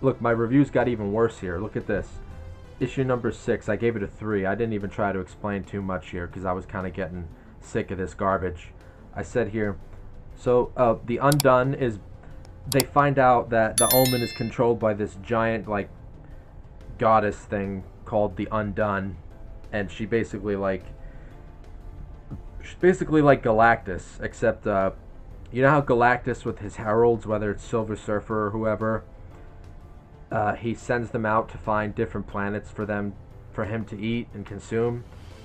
Look, my reviews got even worse here. Look at this. Issue number 6, I gave it a 3. I didn't even try to explain too much here because I was kind of getting sick of this garbage. I said here, so the Undone is, they find out that the Omen is controlled by this giant, like, goddess thing called the Undone, and she's basically like Galactus, except, you know how Galactus with his heralds, whether it's Silver Surfer or whoever, he sends them out to find different planets for him to eat and consume,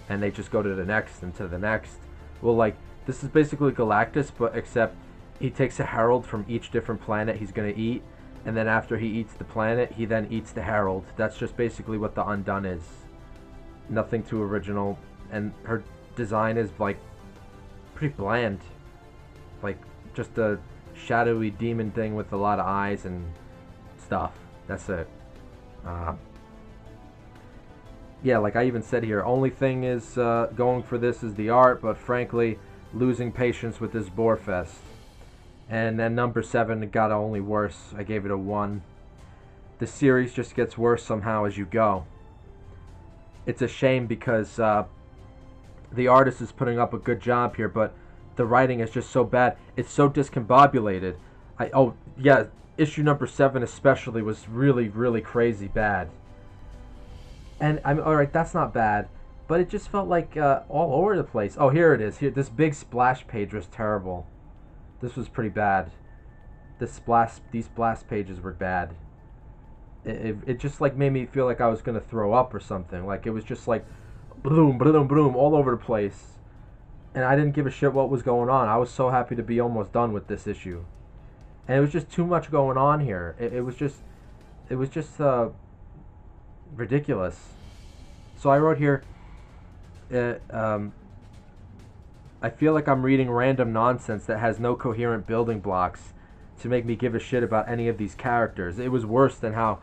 and they just go to the next and to the next. Well, like, this is basically Galactus, but except he takes a herald from each different planet he's gonna eat, and then after he eats the planet, he then eats the herald. That's just basically what the Undone is. Nothing too original, and her design is, like, pretty bland. Like, just a shadowy demon thing with a lot of eyes and stuff. That's it. Yeah, like I even said here, only thing is going for this is the art, but frankly, losing patience with this bore fest. And then number 7, it got only worse. I gave it a 1. The series just gets worse somehow as you go. It's a shame because the artist is putting up a good job here, but the writing is just so bad. It's so discombobulated. Oh yeah, issue number 7 especially was really, really crazy bad. And I'm alright, that's not bad, but it just felt like all over the place. Oh, here it is. Here, this big splash page was terrible. This was pretty bad. These splash pages were bad. It just like made me feel like I was gonna throw up or something. Like it was just like boom, boom, boom, all over the place. And I didn't give a shit what was going on. I was so happy to be almost done with this issue. And it was just too much going on here. It was just ridiculous. So I wrote here, I feel like I'm reading random nonsense that has no coherent building blocks to make me give a shit about any of these characters. It was worse than how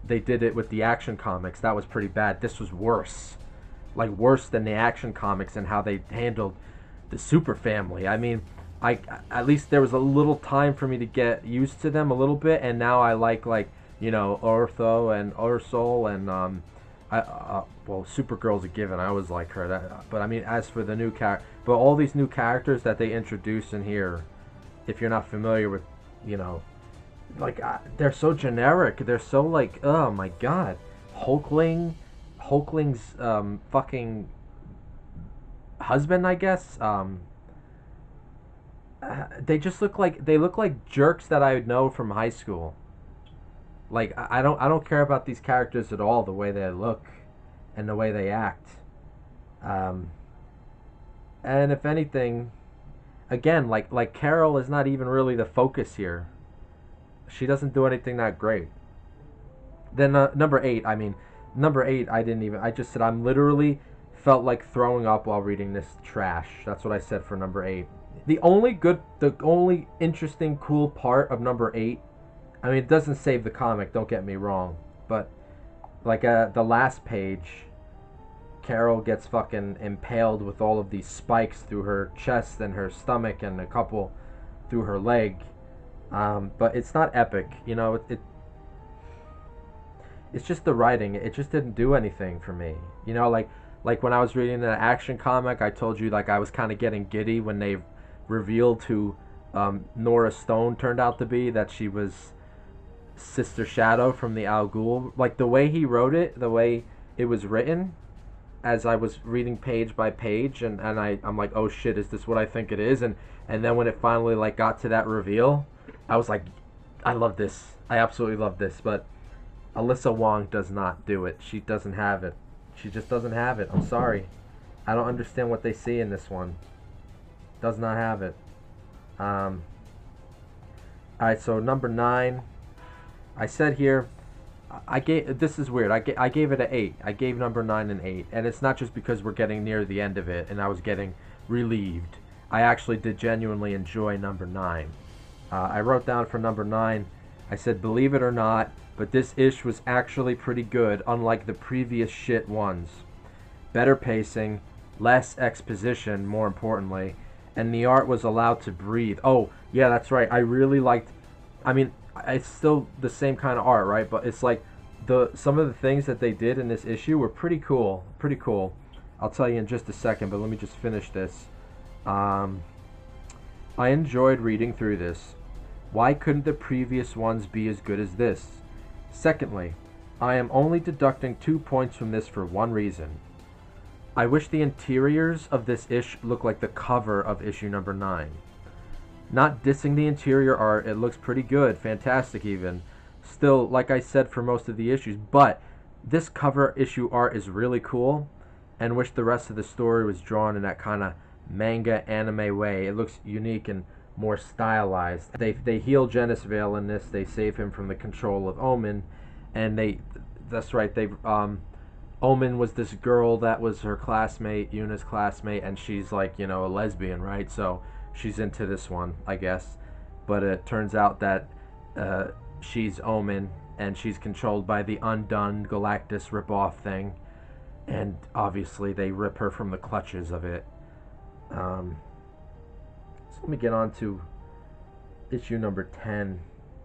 they did it with the Action Comics. That was pretty bad. This was worse. Like worse than the Action Comics and how they handled the Super Family. I mean, at least there was a little time for me to get used to them a little bit, and now I like you know, Ortho and Ursol and well, Supergirl's a given. I always like her. But I mean, as for the new but all these new characters that they introduce in here, if you're not familiar with, you know, like they're so generic. They're so like, oh my god, Hulkling's fucking husband, I guess. They just look like jerks that I would know from high school. Like I don't care about these characters at all, the way they look and the way they act. And if anything, again, like Carol is not even really the focus here. She doesn't do anything that great. Then number 8, I just said I'm literally felt like throwing up while reading this trash. That's what I said for number 8. The only interesting, cool part of number 8, I mean, it doesn't save the comic, don't get me wrong, but like the last page, Carol gets fucking impaled with all of these spikes through her chest and her stomach and a couple through her leg. But it's not epic, you know. It's just the writing. It just didn't do anything for me, you know. Like when I was reading the Action comic, I told you like I was kind of getting giddy when they revealed who Nora Stone turned out to be, that she was Sister Shadow from the Al Ghul. Like the way he wrote it, the way it was written, as I was reading page by page, and I'm like, oh shit, is this what I think it is? And then when it finally like got to that reveal, I was like, I love this. I absolutely love this. But Alyssa Wong does not do it. She doesn't have it. She just doesn't have it. I'm sorry. I don't understand what they see in this one. Does not have it. Alright, so number 9. I said here, this is weird. I gave it an 8. I gave number 9 an 8. And it's not just because we're getting near the end of it and I was getting relieved. I actually did genuinely enjoy number 9. I wrote down for number 9, I said, believe it or not, but this ish was actually pretty good, unlike the previous shit ones. Better pacing, less exposition, more importantly, and the art was allowed to breathe. Oh, yeah, that's right. I really liked, I mean, it's still the same kind of art, right? But it's like some of the things that they did in this issue were pretty cool. Pretty cool. I'll tell you in just a second, but let me just finish this. I enjoyed reading through this. Why couldn't the previous ones be as good as this? Secondly, I am only deducting 2 points from this for one reason. I wish the interiors of this ish looked like the cover of issue number 9. Not dissing the interior art, it looks pretty good, fantastic even. Still, like I said for most of the issues, but this cover issue art is really cool, and wish the rest of the story was drawn in that kind of manga anime way. It looks unique and more stylized. They heal Genis Vale in this. They save him from the control of Omen, and that's right. Omen was this girl that was her classmate, Yuna's classmate, and she's like, a lesbian, right? So she's into this one, I guess. But it turns out that she's Omen, and she's controlled by the Undone Galactus ripoff thing, and obviously they rip her from the clutches of it. So let me get on to issue number 10.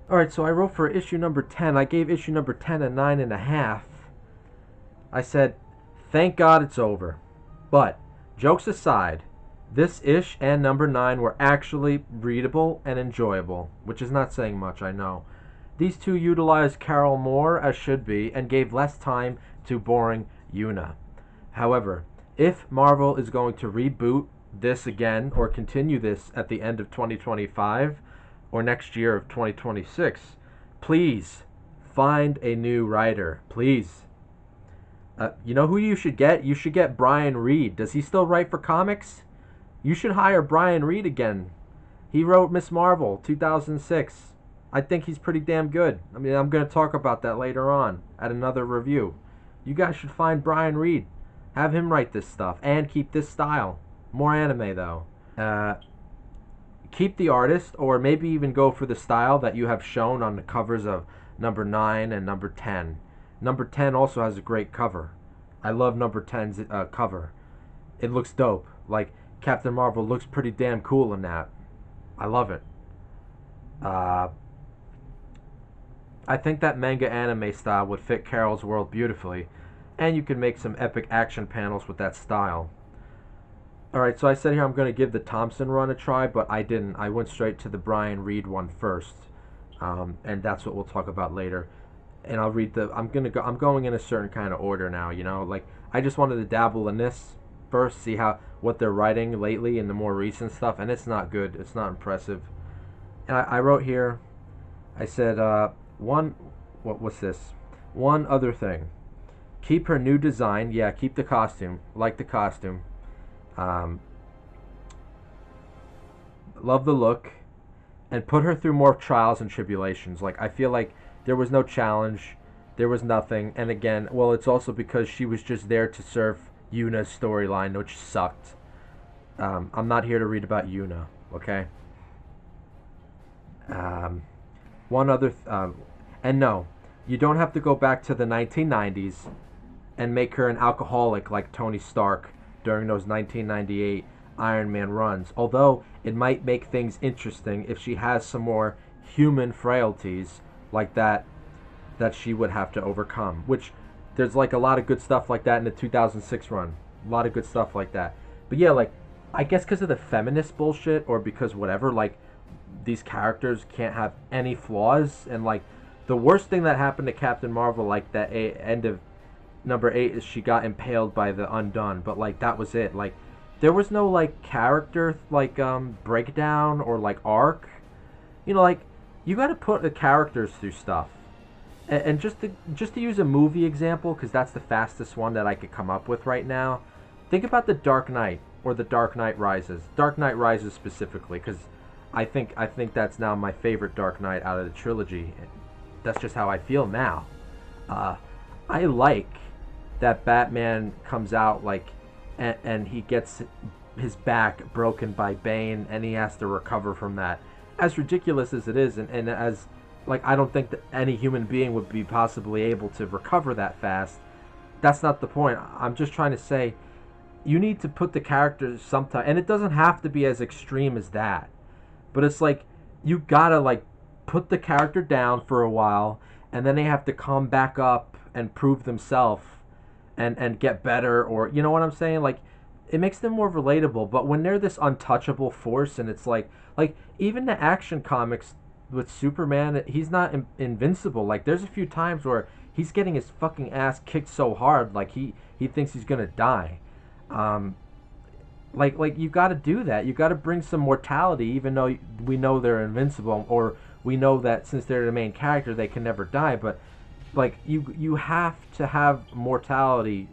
Alright, so I wrote for issue number 10. I gave issue number 10 a 9.5. I said, thank God it's over. But, jokes aside, this ish and number 9 were actually readable and enjoyable, which is not saying much, I know. These two utilized Carol more as should be and gave less time to boring Yuna. However, if Marvel is going to reboot this again or continue this at the end of 2025 or next year of 2026, please find a new writer, please. You know who you should get? You should get Brian Reed. Does he still write for comics? You should hire Brian Reed again. He wrote Miss Marvel 2006. I think he's pretty damn good. I mean, I'm going to talk about that later on at another review. You guys should find Brian Reed. Have him write this stuff and keep this style. More anime, though. Keep the artist, or maybe even go for the style that you have shown on the covers of number 9 and number 10. Number 10 also has a great cover. I love number 10's cover. It looks dope. Like, Captain Marvel looks pretty damn cool in that. I love it. I think that manga anime style would fit Carol's world beautifully, and you can make some epic action panels with that style. Alright, so I said here I'm going to give the Thompson run a try, but I didn't. I went straight to the Brian Reed one first, and that's what we'll talk about later. And I'll read I'm going in a certain kind of order now, like I just wanted to dabble in this first, see what they're writing lately in the more recent stuff, and it's not good. It's not impressive. And I wrote here, I said, what's this? One other thing. Keep her new design. Yeah, keep the costume. Like the costume. Love the look. And put her through more trials and tribulations. Like, I feel like there was no challenge. There was nothing. And again, well, it's also because she was just there to serve Yuna's storyline, which sucked. I'm not here to read about Yuna, okay? One other... and no, you don't have to go back to the 1990s and make her an alcoholic like Tony Stark during those 1998 Iron Man runs. Although, it might make things interesting if she has some more human frailties like that she would have to overcome. Which, there's like a lot of good stuff like that in the 2006 run. A lot of good stuff like that. But yeah, like, I guess because of the feminist bullshit, or because whatever, like, these characters can't have any flaws, and like, the worst thing that happened to Captain Marvel, like, that end of number 8 is she got impaled by the Undone, but like, that was it. Like, there was no like character like breakdown or like arc. Like, you got to put the characters through stuff. And just to use a movie example, because that's the fastest one that I could come up with right now. Think about The Dark Knight or The Dark Knight Rises. Dark Knight Rises specifically, because I think that's now my favorite Dark Knight out of the trilogy. That's just how I feel now. I like that Batman comes out like, and he gets his back broken by Bane, and he has to recover from that. As ridiculous as it is, and as like, I don't think that any human being would be possibly able to recover that fast. That's not the point. I'm just trying to say, you need to put the characters sometime, and it doesn't have to be as extreme as that. But it's like, you gotta like put the character down for a while, and then they have to come back up and prove themselves and get better, or you know what I'm saying? Like, it makes them more relatable. But when they're this untouchable force, and it's like even the action comics with Superman, he's not invincible. Like, there's a few times where he's getting his fucking ass kicked so hard, like he thinks he's gonna die. Like you got to do that. You got to bring some mortality, even though we know they're invincible, or we know that since they're the main character, they can never die. But like you have to have mortality,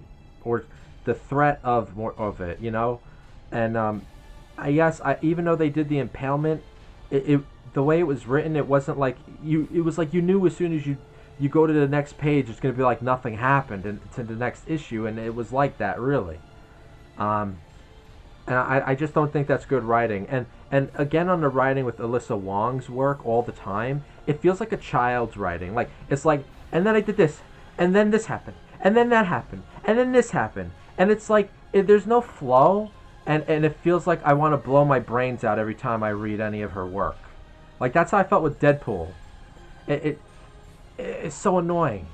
or the threat of more of it, you know. And I guess even though they did the impalement, it the way it was written, it wasn't like you. It was like you knew as soon as you go to the next page, it's gonna be like nothing happened, and to the next issue, and it was like that really. And I just don't think that's good writing. And again, on the writing with Alyssa Wong's work all the time, it feels like a child's writing. Like, it's like, and then I did this, and then this happened, and then that happened, and then this happened. And it's like, there's no flow, and it feels like I want to blow my brains out every time I read any of her work. Like, that's how I felt with Deadpool. It's so annoying.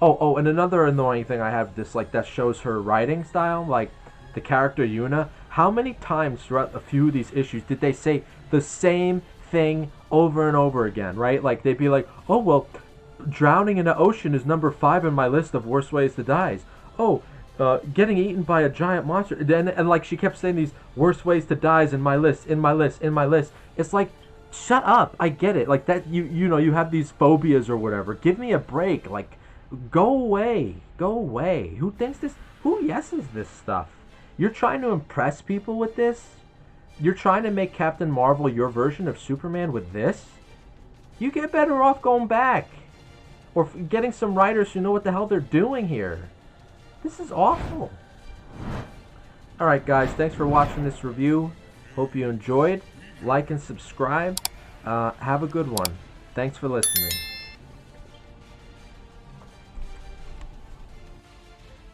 Oh, and another annoying thing I have, this, like, that shows her writing style, like, the character Yuna. How many times throughout a few of these issues did they say the same thing over and over again, right? Like, they'd be like, oh, well, drowning in the ocean is number 5 in my list of worst ways to die. Oh, getting eaten by a giant monster. And like, she kept saying these worst ways to die in my list, in my list, in my list. It's like, shut up. I get it. Like, that, you know, you have these phobias or whatever. Give me a break. Like, go away. Go away. Who thinks this? Who yeses this stuff? You're trying to impress people with this? You're trying to make Captain Marvel your version of Superman with this? You get better off going back. Or getting some writers who know what the hell they're doing here. This is awful. Alright guys, thanks for watching this review. Hope you enjoyed. Like and subscribe. Have a good one. Thanks for listening.